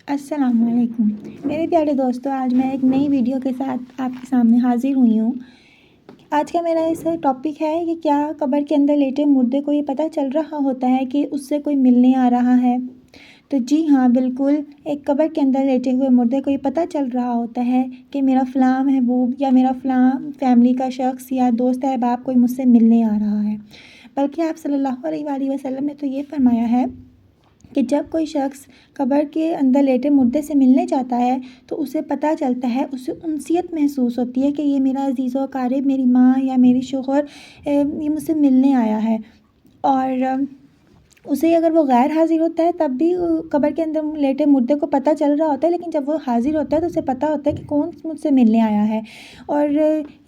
السلام علیکم میرے پیارے دوستوں، آج میں ایک نئی ویڈیو کے ساتھ آپ کے سامنے حاضر ہوئی ہوں۔ آج کا میرا اس ٹاپک ہے کہ کیا قبر کے اندر لیٹے مردے کو یہ پتہ چل رہا ہوتا ہے کہ اس سے کوئی ملنے آ رہا ہے؟ تو جی ہاں، بالکل، ایک قبر کے اندر لیٹے ہوئے مردے کو یہ پتہ چل رہا ہوتا ہے کہ میرا فلاں محبوب یا میرا فلاں فیملی کا شخص یا دوست احباب کوئی مجھ سے ملنے آ رہا ہے۔ بلکہ آپ صلی اللہ علیہ وآلہ وسلم نے تو یہ فرمایا ہے کہ جب کوئی شخص قبر کے اندر لیٹے مردے سے ملنے جاتا ہے تو اسے پتہ چلتا ہے، اسے انسیت محسوس ہوتی ہے کہ یہ میرا عزیز و اقارب، میری ماں یا میری شوہر یہ مجھ سے ملنے آیا ہے۔ اور اسے اگر وہ غیر حاضر ہوتا ہے تب بھی قبر کے اندر لیٹے مردے کو پتہ چل رہا ہوتا ہے، لیکن جب وہ حاضر ہوتا ہے تو اسے پتہ ہوتا ہے کہ کون مجھ سے ملنے آیا ہے۔ اور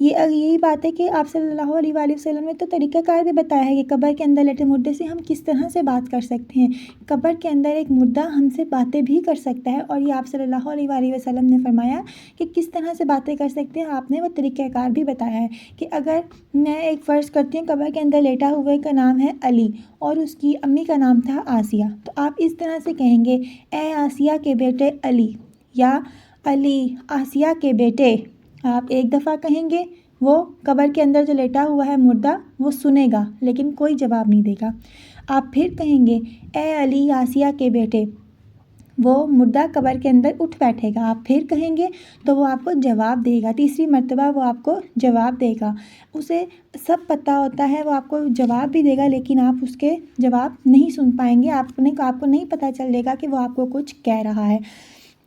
یہی بات ہے کہ آپ صلی اللہ علیہ وآلہ وسلم نے تو طریقہ کار بھی بتایا ہے کہ قبر کے اندر لیٹے مردے سے ہم کس طرح سے بات کر سکتے ہیں۔ قبر کے اندر ایک مردہ ہم سے باتیں بھی کر سکتا ہے، اور یہ آپ صلی اللہ علیہ وآلہ وسلم نے فرمایا کہ کس طرح سے باتیں کر سکتے ہیں۔ آپ نے وہ طریقہ کار بھی بتایا ہے کہ اگر میں ایک فرض کرتی ہوں، قبر کے اندر لیٹا ہوئے کا نام ہے علی اور اس کی امی کا نام تھا آسیہ، تو آپ اس طرح سے کہیں گے، اے آسیہ کے بیٹے علی، یا علی آسیہ کے بیٹے۔ آپ ایک دفعہ کہیں گے، وہ قبر کے اندر جو لیٹا ہوا ہے مردہ وہ سنے گا لیکن کوئی جواب نہیں دے گا۔ آپ پھر کہیں گے، اے علی آسیہ کے بیٹے، وہ مردہ قبر کے اندر اٹھ بیٹھے گا۔ آپ پھر کہیں گے تو وہ آپ کو جواب دے گا، تیسری مرتبہ وہ آپ کو جواب دے گا۔ اسے سب پتہ ہوتا ہے، وہ آپ کو جواب بھی دے گا لیکن آپ اس کے جواب نہیں سن پائیں گے، آپ کو نہیں پتہ چلے گا کہ وہ آپ کو کچھ کہہ رہا ہے،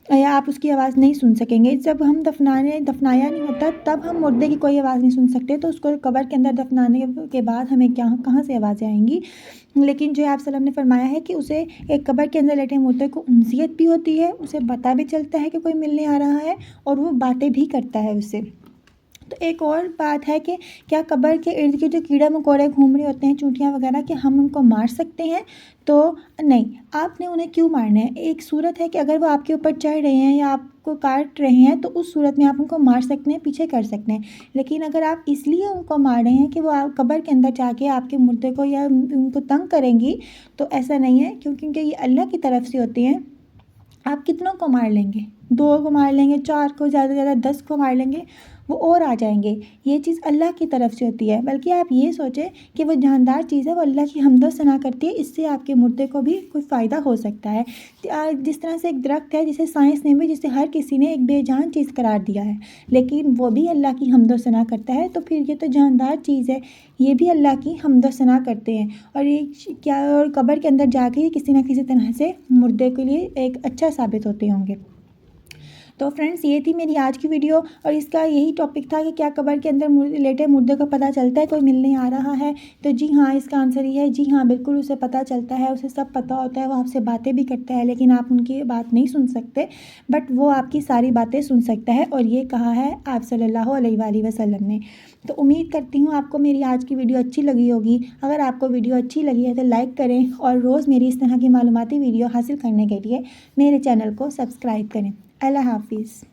یا آپ اس کی آواز نہیں سن سکیں گے۔ جب ہم دفنایا نہیں ہوتا تب ہم مردے کی کوئی آواز نہیں سن سکتے، تو اس کو قبر کے اندر دفنانے کے بعد ہمیں کہاں سے آوازیں آئیں گی؟ لیکن جو آپ صلی اللہ علیہ وسلم نے فرمایا ہے کہ اسے ایک قبر کے اندر لیٹے مردے کو انسیت بھی ہوتی ہے، اسے پتہ بھی چلتا ہے کہ کوئی ملنے آ رہا ہے، اور وہ باتیں بھی کرتا ہے اس سے۔ تو ایک اور بات ہے کہ کیا قبر کے ارد گرد جو کیڑے مکوڑے گھوم رہے ہوتے ہیں، چونٹیاں وغیرہ، کہ ہم ان کو مار سکتے ہیں؟ تو نہیں، آپ نے انہیں کیوں مارنا ہے؟ ایک صورت ہے کہ اگر وہ آپ کے اوپر چڑھ رہے ہیں یا آپ کو کاٹ رہے ہیں تو اس صورت میں آپ ان کو مار سکتے ہیں، پیچھے کر سکتے ہیں۔ لیکن اگر آپ اس لیے ان کو مار رہے ہیں کہ وہ قبر کے اندر جا کے آپ کے مردے کو یا ان کو تنگ کریں گی، تو ایسا نہیں ہے، کیونکہ یہ اللہ کی طرف سے ہوتے ہیں۔ آپ کتنوں کو مار لیں گے؟ 2 کو مار لیں گے، 4 کو، زیادہ سے زیادہ 10 کو مار لیں گے، وہ اور آ جائیں گے۔ یہ چیز اللہ کی طرف سے ہوتی ہے۔ بلکہ آپ یہ سوچیں کہ وہ جاندار چیز ہے، وہ اللہ کی حمد و ثنا کرتی ہے، اس سے آپ کے مردے کو بھی کوئی فائدہ ہو سکتا ہے۔ جس طرح سے ایک درخت ہے جسے سائنس نے بھی، جسے ہر کسی نے ایک بے جان چیز قرار دیا ہے، لیکن وہ بھی اللہ کی حمد و ثنا کرتا ہے، تو پھر یہ تو جاندار چیز ہے، یہ بھی اللہ کی حمد و ثنا کرتے ہیں۔ اور یہ اور قبر کے اندر جا کے یہ کسی نہ کسی طرح سے مردے کے لیے ایک اچھا ثابت ہوتے ہوں گے۔ تو فرینڈس، یہ تھی میری آج کی ویڈیو، اور اس کا یہی ٹاپک تھا کہ کیا قبر کے اندر لیٹے مردے کو پتہ چلتا ہے کوئی ملنے آ رہا ہے؟ تو جی ہاں، اس کا آنسر یہ ہے، جی ہاں، بالکل اسے پتہ چلتا ہے، اسے سب پتہ ہوتا ہے، وہ آپ سے باتیں بھی کرتا ہے لیکن آپ ان کی بات نہیں سن سکتے، بٹ وہ آپ کی ساری باتیں سن سکتا ہے، اور یہ کہا ہے آپ صلی اللہ علیہ وآلہ وسلم نے۔ تو امید کرتی ہوں آپ کو میری آج کی ویڈیو اچھی لگی ہوگی۔ اگر آپ کو ویڈیو اچھی لگی ہے تو لائک کریں، اور روز میری اس طرح کی معلوماتی ویڈیو حاصل کرنے کے لیے میرے چینل کو سبسکرائب کریں۔ اللہ حافظ۔